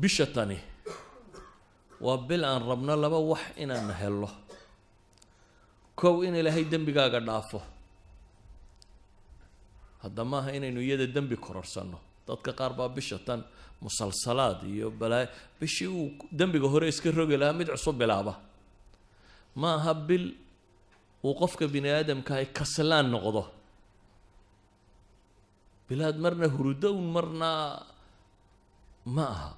bishatani waa bil aan rabno laba wax inaan helo kow in ilaahay dembigaaga dhaafo hadda maaha inaynu iyada dembi kororsano dadka qaar baa bishatan musalsalaad iyo balaa bishii uu dembiga hore iska rogi lahaa mid cusub bilaaba maaha bil uu qofka bini aadamka ay kaslaan noqdo bilaad marna hurudown marna ma aha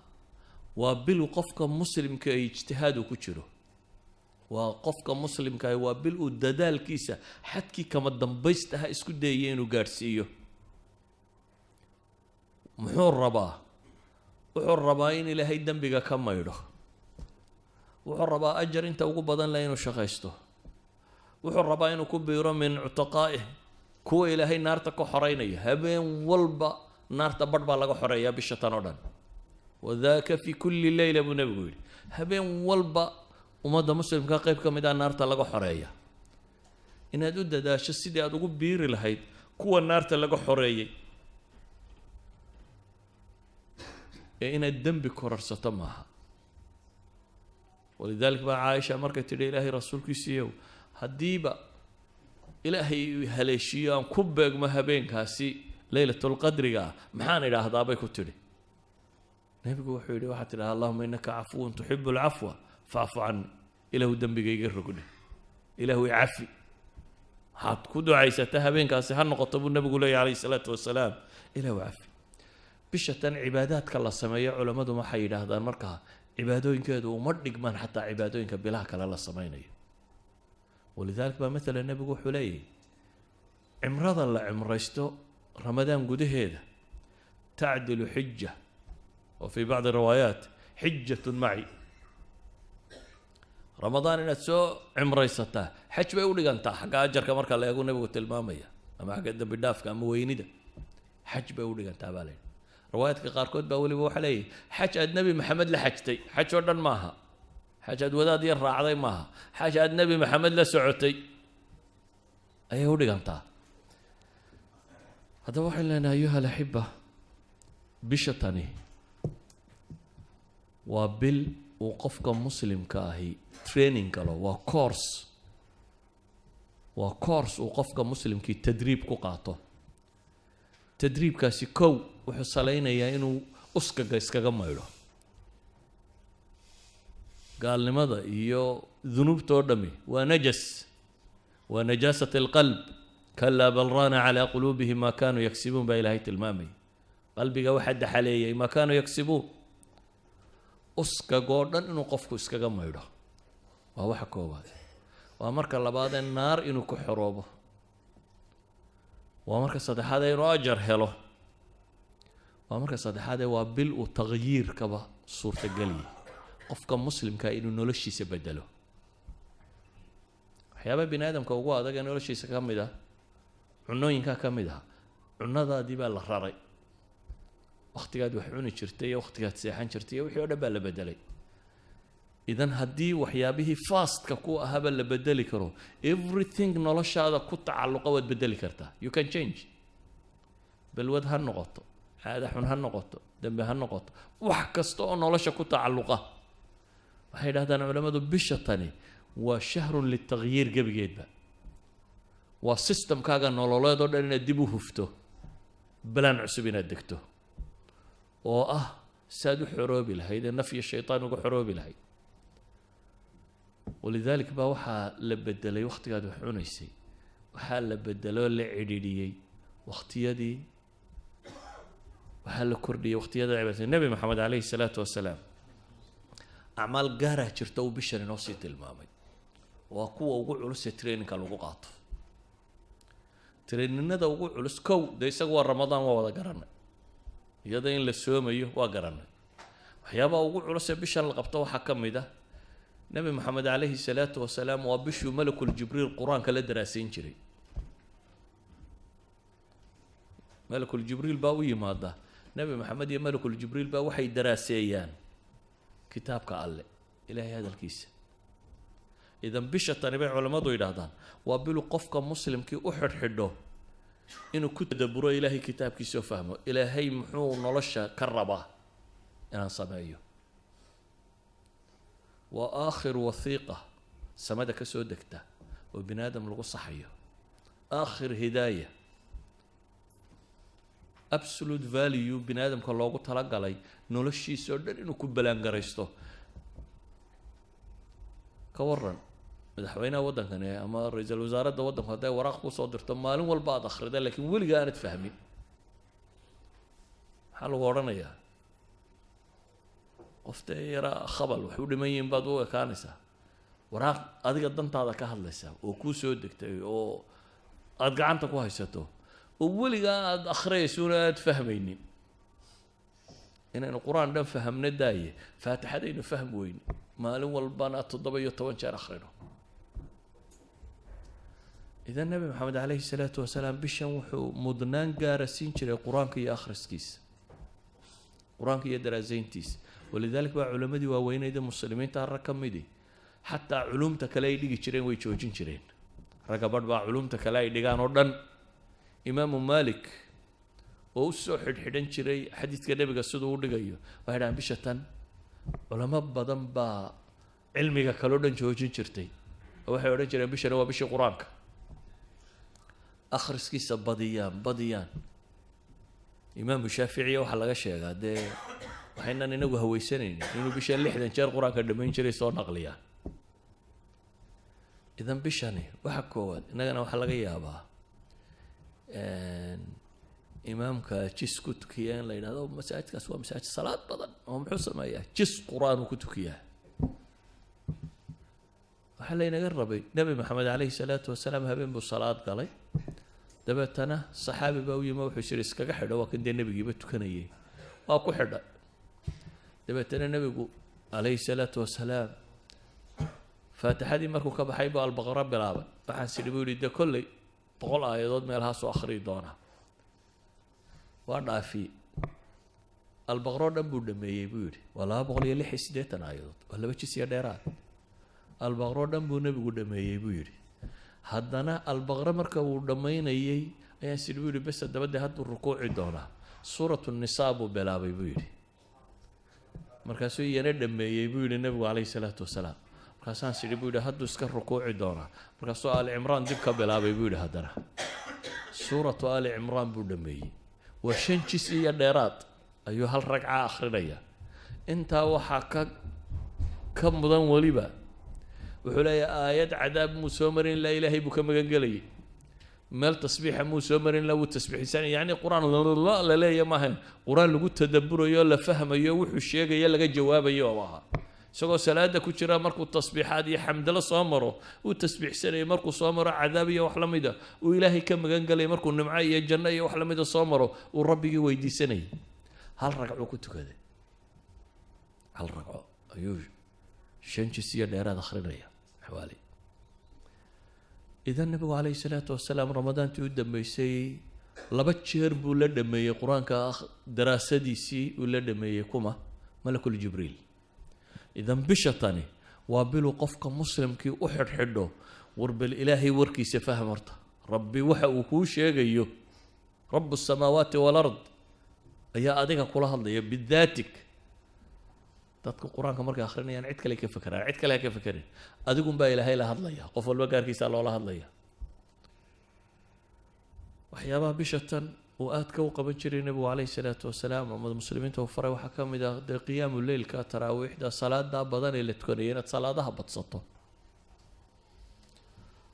waa bil qofka muslimka ay ijtihaad ku jiro waa qofka muslimka waa bil uu dadaalkiisa xadkii kama dambaystaha isku dayay inuu gaarsiiyo muxuu rabaa in ilaahay dambiga ka maydho wuxuu rabaa ajar inta ugu badan la inuu shaqaysto wuxuu rabaa inuu ku biiro min utaqaa'ih kuwa ilaahay naarta ka xoreynaya habeen walba naarta badh baa laga xoreeyaa bishatan oo dhan wadaaka fi kulli layla buu nabigu yidhi habeen walba ummadda muslimka qayb ka mid ah naarta laga xoreeya inaad u dadaasho sidii aad ugu biiri lahayd kuwa naarta laga xoreeyay ee inaad dembi kororsato maaha walidaalika baa caaisha markay tidhi ilaahay rasuulkiisiiyow haddiiba ilaahay haleeshiyo aan ku beegmo habeenkaasi laylatulqadriga ah maxaan idhaahdaa bay ku tidhi nabigu wuxuu yidhi waxaad tidhaha allahuma innaka cafuwun tuxibu alcafwa facfu cani ilaahu dembigayga rogdhe ilaahu icafi waxaad ku ducaysata habeenkaasi ha noqoto buu nabigu leeyahy calayhi salaatu wasalaam ilaahu cafi bishatan cibaadaadka la sameeyo culammadu waxay yidhaahdaan markaa cibaadooyinkeedu uma dhigmaan xataa cibaadooyinka bilaha kale la samaynayo walidaalika baa maalan nabigu wuxuu leeyahy cimrada la cimraysto ramadaan gudaheeda tacdilu xija وفي بعض الروايات حجة معي رمضان إن سو عمريسته حج بيقول لي أنت حق أجر كمر كلا يقول نبي قلت المامية أما حق الدب الداف كم ويني ده حج بيقول لي أنت بالين روايات كقاركود بقول لي بوح علي حج النبي محمد لحجتي حج وردن ماها حج وداد يرى عضي ماها حج النبي محمد لسعتي أيه يقول لي أنت هذا واحد لنا أيها الأحبة بشتني waa bil uu qofka muslimka ahi training galo waa course uu qofka muslimkii tadriib ku qaato tadriibkaasi kow wuxuu salaynayaa inuu uskaga iskaga maydho gaalnimada iyo dunuubta oo dhami waa najas waa najaasat alqalb kallaa bal raana calaa quluubihim maa kaanuu yaksibuun baa ilaahay tilmaamay qalbiga waxaa daxaleeyay maa kaanuu yaksibuun uskagoo dhan inuu qofku iskaga maydho waa waxa koowaad waa marka labaadee naar inuu ku xoroobo waa marka saddexaadee inuu ajar helo waa marka saddexaadee waa bil uu taqyiirkaba suurtageliyay qofka muslimka inuu noloshiisa bedelo waxyaaba bini aadamka ugu adag ee noloshiisa ka mid ah cunooyinka ka mid ah cunadaadii baa la raray waqtigaad wax cuni jirtay iyo waqtigaad seexan jirtay iyo wixii oo dhan baa la bedelay idan haddii waxyaabihii fastka ku ahaba la bedeli karo everything noloshaada ku tacalluqa waad bedeli kartaa you can change balwad ha noqoto caada xun ha noqoto dambe ha noqoto wax kasta oo nolosha ku tacalluqa waxay yidhahdaan culamadu bishatani waa shahrun litagyiir gebigeedba waa systemkaaga nololeed oo dhan inaad dib u hufto balaan cusub inaad degto oo ah saad u xoroobi lahayd ee naf iyo shaytaan uga xoroobi lahayd walidaalika baa waxaa la bedelay waqtigaad wax cunaysay waxaa la bedeloo la cidhiidhiyey waqtiyadii waxaa la kordhiyey waqtiyada cibaadada nebi maxamed calayhi salaatu wasalaam acmaal gaaraa jirta uu bishan inoo sii tilmaamay waa kuwa ugu culus ee traininka lagu qaato traininada ugu culus kow dee isagu waa ramadaan waa wada garanay iyada in la soomayo waa garanay waxyaabaha ugu culus ee bishan la qabto waxaa ka mid ah nebi maxamed calayhi salaatu wasalaam waa bishuu malakul jibriil qur-aanka la daraasayn jiray malakul jibriil baa u yimaada nebi maxamed iyo malakul jibriil baa waxay daraaseeyaan kitaabka alle ilaahay hadalkiisa idan bisha tani bay culammadu yidhaahdaan waa bilu qofka muslimkii u xidhxidho inuu ku tadabburo ilaahay kitaabkiisa oo fahmo ilaahay muxuu nolosha ka rabaa inaan sameeyo وآخر وثيقة سمد كسو دكتا وبنادم لغو صحيه آخر هداية absolute value binaadamka loogu talagalay noloshiisa oo dhan inuu ku balaangaraysto ka waran madaxweynaha waddankan ama ra'iisul wasaaradda waddanku hadday waraaq ku soo dirto maalin walba aad akhriday laakiin weliga aanad fahmin maxaa lagu odhanayaa qofta yara khabal wax u dhiman yihiin baad u ekaanaysaa waraaq adiga dantaada ka hadlaysa oo kuu soo degtay oo aad gacanta ku haysato oo weliga aad akhriyaysuuna aad fahmaynin inaynu qur-aan dhan fahamna daaye faatixadaynu fahm weyne maalin walbana 17 jeer akhrino idan nabi maxamed calayhi salaatu wasalaam bishan wuxuu mudnaan gaara siin jiray qur-aanka iyo akhriskiisa qur-aanka iyo daraasayntiisa walidaalika baa culammadii waaweynayda muslimiinta rag ka midi xataa culumta kale ay dhigi jireen way joojin jireen ragga badh baa culumta kale ay dhigaan oo dhan imaamu maalik oo u soo xidhxidhan jiray xadiidka nebiga siduu u dhigayo waxay dhahaan bisha tan culamo badan baa cilmiga kaloo dhan joojin jirtay oo waxay odhan jireen bishana waa bishii qur-aanka akhriskiisa badiyaan imaamu shaaficiya waxaa laga sheegaa dee waxaynan inagu hawaysanaynin inuu bisha 60 jeer qur-aanka dhammayn jiray soo naqliyaan idan bishani waxa koowaad innagana waxaa laga yaabaa imaamka jis ku tukiya in la yidhahdo masaajidkaas waa masaajid salaad badan oo muxuu sameeyaa jis qur-aan uu ku tukiyaa waxaa laynaga rabay nebi maxamed calayhi salaatu wasalaam habeen buu salaad galay dabeetana saxaabi baa u yimi wuxuu yidhi iskaga xidho waa kan dee nebigiiba tukanayay waa ku xidhay dabeetana nebigu calayhi salaatu wasalaam faatixadii markuu ka baxay buu albaqara bilaabay waxaan sidhi buu yidhi dee kolley 100 aayadood meelahaasoo akhriyi doonaa waa dhaafiyey albaqaroo dhan buu dhameeyey buu yidhi waa 286 aayadood waa 2 jis iyo dheeraad albaqaroo dhan buu nebigu dhameeyey buu yidhi haddana albaqara marka uu dhammaynayey ayaan sidhi buu yidhi bes dabadee hadduu rukuuci doonaa suuratu nisaa buu bilaabay buu yidhi markaasuu iyana dhameeyey buu yidhi nebigu calayhi salaatu wasalaam markaasaan sidhi buu yidhi hadduu iska rukuuci doonaa markaasuu aali cimraan dib ka bilaabay buu yidhi haddana suuratu aali cimraan buu dhameeyey waa 5 jis iyo dheeraad ayuu hal ragca akhrinaya intaa waxaa ka mudan weliba wuxuu leeyahay aayad cadaab muu soo marin ilaa ilaahay buu ka magan gelayay meel tasbiixa muu soo marin ilaa wuu tasbiixsanay yacni qur-aan la leeya maahan qur-aan lagu tadabburayo la fahmayo wuxuu sheegaya laga jawaabayo oo ahaa isagoo salaada ku jira markuu tasbiixaad iyo xamdalo soo maro uu tasbiixsanay markuu soo maro cadaab iyo wax la mid ah uu ilaahay ka magan galay markuu nimco iyo janno iyo wax la mid ah soo maro uu rabbigii weydiisanay hal ragco ku tukaday hal ragco ayuu 5 jis iyo dheeraad akhrinaya xawaali idan nabigu calayhi salaatu wasalaam ramadaantii u dambeysay 2 jeer buu la dhameeyey qur-aanka daraasadiisii uu la dhameeyey kuma malakul jibriil idan bisha tani waa bilu qofka muslimkii u xidhxidho warbal ilaahay warkiisa faham horta rabbi waxa uu kuu sheegayo rabu samaawaati walard ayaa adiga kula hadlaya bidaatik dadka qur-aanka markay akhrinayaan cid kale ka fakeraan cid kale ka fakerin adigunbaa ilaahay la hadlaya qof walba gaarkiisa loola hadlaya waxyaabaha bisha tan uu aadka u qaban jiray nabigu calayhi salaatu wasalaam ama muslimiinta uu faray waxaa ka mid ah dee qiyaamu leylka taraawiixda salaada badan ee la tukanaya inaad salaadaha badsato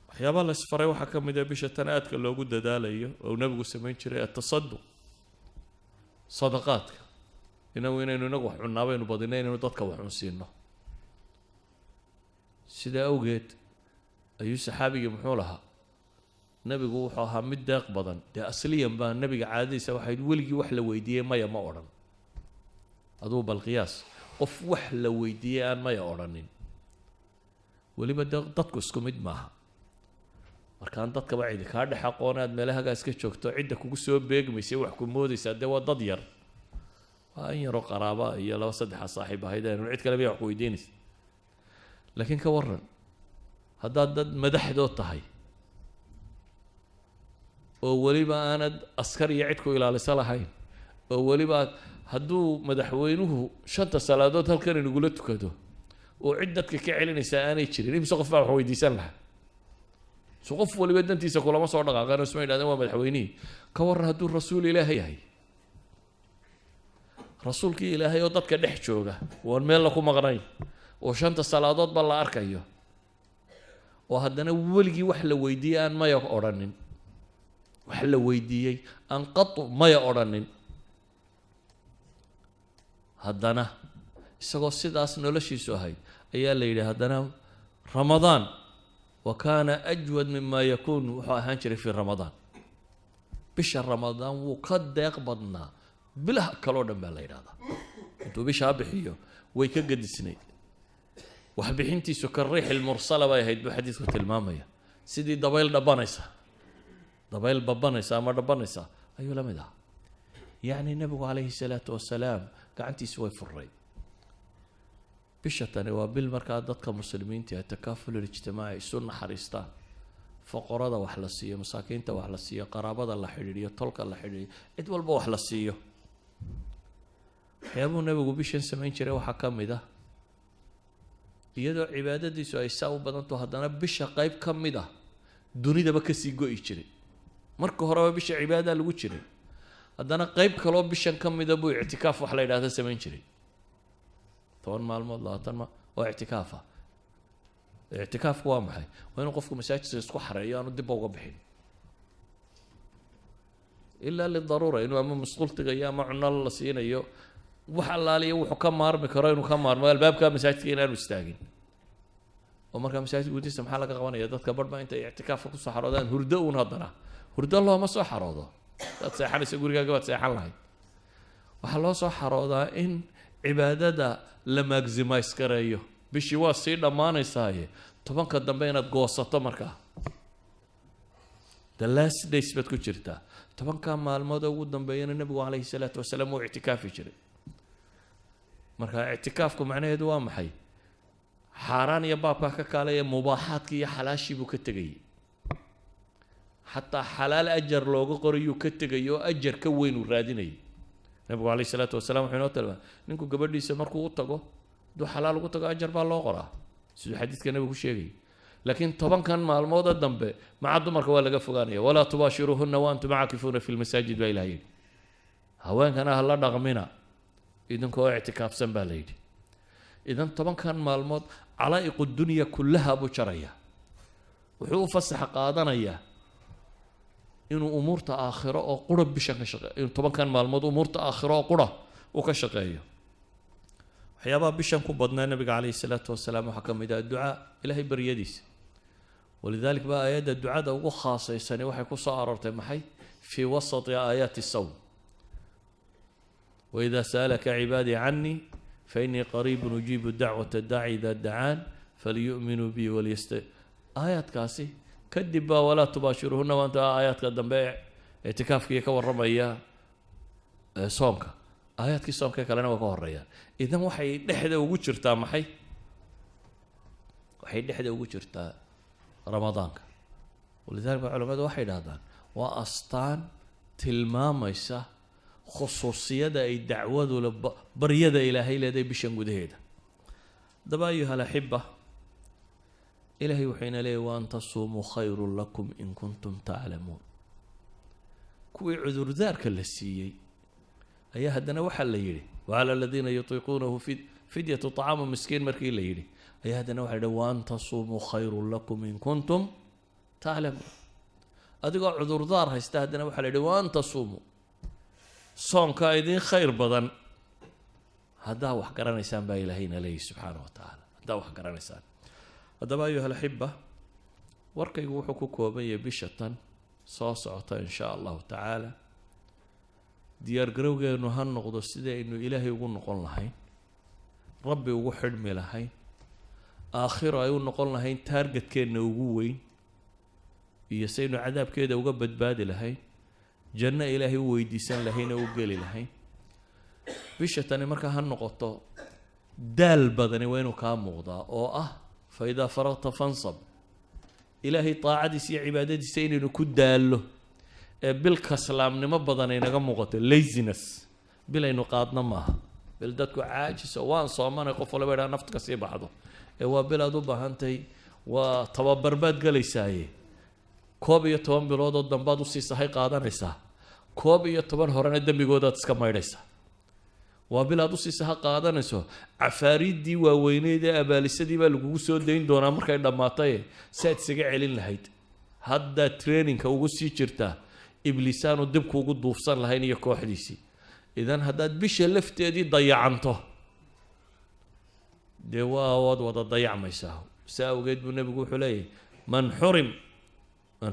waxyaabaha la isfaray waxaa ka mid ah bisha tan aadka loogu dadaalayo oo nabigu samayn jiray atasaduq sadaqaadka inaynu inagu wax cunnaa baynu badinay inaynu dadka wax cunsiino sidaa awgeed ayuu saxaabigii muxuu lahaa nabigu wuxuu ahaa mid deeq badan dee asliyan baa nabiga caadadiisa waxayd weligii wax la weydiiyey maya ma odhan aduu bal qiyaas qof wax la weydiiyey aan maya odhanin weliba dadku isku mid maaha markaan dadkaba cidi kaa dhex aqoon aad meelahagaas ka joogto cidda kugu soo beegmaysa wax ku moodaysaa dee waa dad yar waa in yaroo qaraaba iyo 2-3 saaxiib ahayd aynu cid kale bay wax ku weydiinaysa laakiin ka waran haddaad dad madaxdood tahay oo weliba aanad askar iyo cid ku ilaalisa lahayn oo weliba hadduu madaxweynuhu 5 salaadood halkan inagula tukado وعدتك كعلن ساني تشري بس قف بقى ويديسان لها سقف ولي بدنتي سكولا ما صار غير اسمه هذا هو مدحويني كور هدو الرسول إلهي هي رسولك إلهي ودتك دح جوجا والميل لكم مغني وشنت الصلاه بالله اركيو وهدنا ولقي وحلا ويدي ان ما يقرنن وحلا ويديي ان قط ما يقرنن هدنا isagoo sidaas noloshiisu ahayd ayaa la yidhi haddana ramadaan وكان أجود مما يكون وحاهان شري في رمضان بشهر رمضان وقد يقبضنا بلا كلون بالله هذا انتو بشهر بحيو ويكقد السنين وحبيحنتي سكر ريح المرسلة ويهيد بحديث المامية سيدي ضبايل دبانيسا ضبايل ببانيسا ما دبانيسا أيوة لا مدى يعني النبي عليه الصلاة والسلام قعنتي سوي في الري بشتاني وبالمركات ضدك مسلمين تي التكافل الاجتماعي سنة حريستان فقراء وحلسية مساكين وحلسية قرابة الله حريرية طلق الله حريرية ادوال بو حلسية يا ابو النبي بيشن سمين شري وحكم ده iyadoo cibaadadiisu ay saa u badanto haddana bisha qayb ka mid ah dunidaba ka sii go'i jiray marka horeba bisha cibaada lagu jiray haddana qayb kaloo bishan ka mid ah buu ictikaaf wax la yidhaahdo samayn jiray 10 maalmood 20 ma waa ictikaafa ictikaafku waa maxay waa inuu qofku masaajidka isku xareeyo aanu dib uga bixin ilaa lidaruura inuu ama masquultiga iyo ama cunno la siinayo wax allaaliyo wuxuu ka maarmi karo inuu ka maarmo albaabka masaajidka inaanu istaagin oo marka masaajidka gudihiisa maxaa laga qabanaya dadka barba inta ictikaafka ku soo xaroodaan hurdo uun haddana hurdo looma soo xaroodo dad seexanaysa gurigaaga waad seexan lahayd waxaa loo soo xaroodaa in cibaadada la maximize gareeyo bishii waa sii dhammaanaysaaye 10ka dambe inaad goosato markaa the last days baad ku jirtaa 10ka maalmood ugu dambeeyana nabigu calayhi salaatu wasalaam uu ictikaafi jiray marka ictikaafku macnaheedu waa maxay xaaraan iyo baabka ka kaalaya mubaaxaadka iyo xalaashii buu ka tegay xataa xalaal ajar looga qorayo ka tegay oo ajar ka weyn uu raadinay nabigu calayhi salaatu wasalaam wuxuu noo talbaa ninku gabadhiisa markuu u tago duu xalaal ugu tago ajar baa loo qoraa siduu xadiidka nabigu sheegay laakiin 10kan maalmood dambe maca dumarka waa laga fogaanaya walaa tubaashiruhunna wa antum caakifuuna fi lmasaajid baa ilaahay haweenkana ha la dhaqmina idinkoo ictikaafsan baa la yidhi idan 10kan maalmood calaa'iqu dunya kullaha buu jaraya wuxuu u fasax qaadanayaa inuu umuurta aakhiro oo qura bishan ka shaqeeyo inuu 10kan maalmood umuurta aakhiro oo qura uu ka shaqeeyo waxyaabaha bishan ku badnaa nabiga calayhi salaatu wasalaam waxaa ka mid ah ducaa ilaahay baryadiisa ولذلك بقى آيات الدعاء ugu khaasaysan waxay ku soo aroortay maxay في وسط آيات الصوم وإذا سألك عبادي عني فإني قريب أجيب دعوة الداعي إذا دعان فليؤمنوا بي آيات كاسي كذب ولا تباشرهن وأنت آيات قدام بيع اعتكاف كي كور رميا صومك آيات كي صومك كلنا وكور ريا إذا وحي دحدا ugu jirtaa maxay waxay dhexda ugu jirtaa ramadaanka ولذلك العلماء waxay yiraahdaan waa astaan tilmaamaysa khusuusiyada ay dacwadu baryada ilaahay leedahay bishan gudaheeda daba ayuha alahibba ilaahay wuxuuna leeyahay wa anta suumu khayrun lakum in kuntum ta'lamuun kuwii cudurdaarka la siiyey ayaa haddana waxaa la yidhi وعلى الذين يطيقونه فدية طعام مسكين markii la yidhi ayaa haddana waxaa yidhi wa anta suumu khayrun lakum in kuntum ta'lamuun adigoo cudurdaar haysta haddana waxaa la yidhi wa anta suumu soonka idin khayr badan haddaa wax garanaysaan baa ilaahayna leeyahy subxaana wa tacaala haddaa wax garanaysaan haddaba ayuha alxibba warkaygu wuxuu ku kooban yahay bisha tan soo socota in shaa allahu tacaala diyaargarowgeenu ha noqdo sidaynu ilaahay ugu noqon lahayn rabbi ugu xidhmi lahayn aakhiro ay u noqon lahayn taargetkeenna ugu weyn iyo saynu cadaabkeeda uga badbaadi lahayn janno ilaahay u weydiisan lahayn oo u geli lahayn bisha tani markaa ha noqoto daal badani waa inuu kaa muuqdaa oo ah fa idaa faragta fansab ilaahay taacadiisa iyo cibaadadiisa inaynu ku daallo ee bil kaslaamnimo badan ay naga muuqato laziness bil aynu qaadna maaha بلدتكو عاجز وان صومنا قف ولا بيرا نفط كسي بعضه waa bil aad u baahantay waa tababarbaad galaysaa koob iyo 10 bilood oo dambaad u siisahay qaadanaysaa koob iyo 10 horena dambigoodaad iska maydhaysaa waa bil aad u siisahay qaadanayso cafaaridii waaweyneed ee abaalisadii baa lagu soo deyn doonaa markay dhamaatay saad isaga celin lahayd hadda trainingka ugu sii jirta ibliisaanu dib kuugu duufsan lahayn iyo kooxdiisii idan haddaad bisha lafteedii dayacanto دواود وضد ضيع ميساه ساو قد النبي يقول حليه من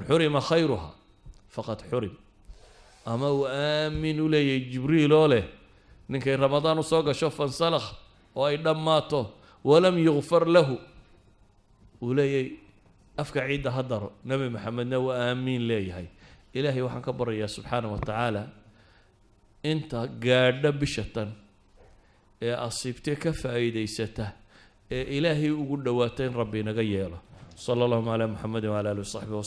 حرم خيرها فقد حرم أما وآمن لي جبريل له إنك رمضان وصاق شوف انسلخ وإذا ماته ولم يغفر له ولي أفكع عيد هدر نبي محمد نو آمين لي هاي إلهي وحن كبر يا سبحانه وتعالى أنت قاعد بشتن أصيبتك فايديسته إلهي وقل دواتين ربي نغيره صلى الله على محمد وعلى آله وصحبه وسلم.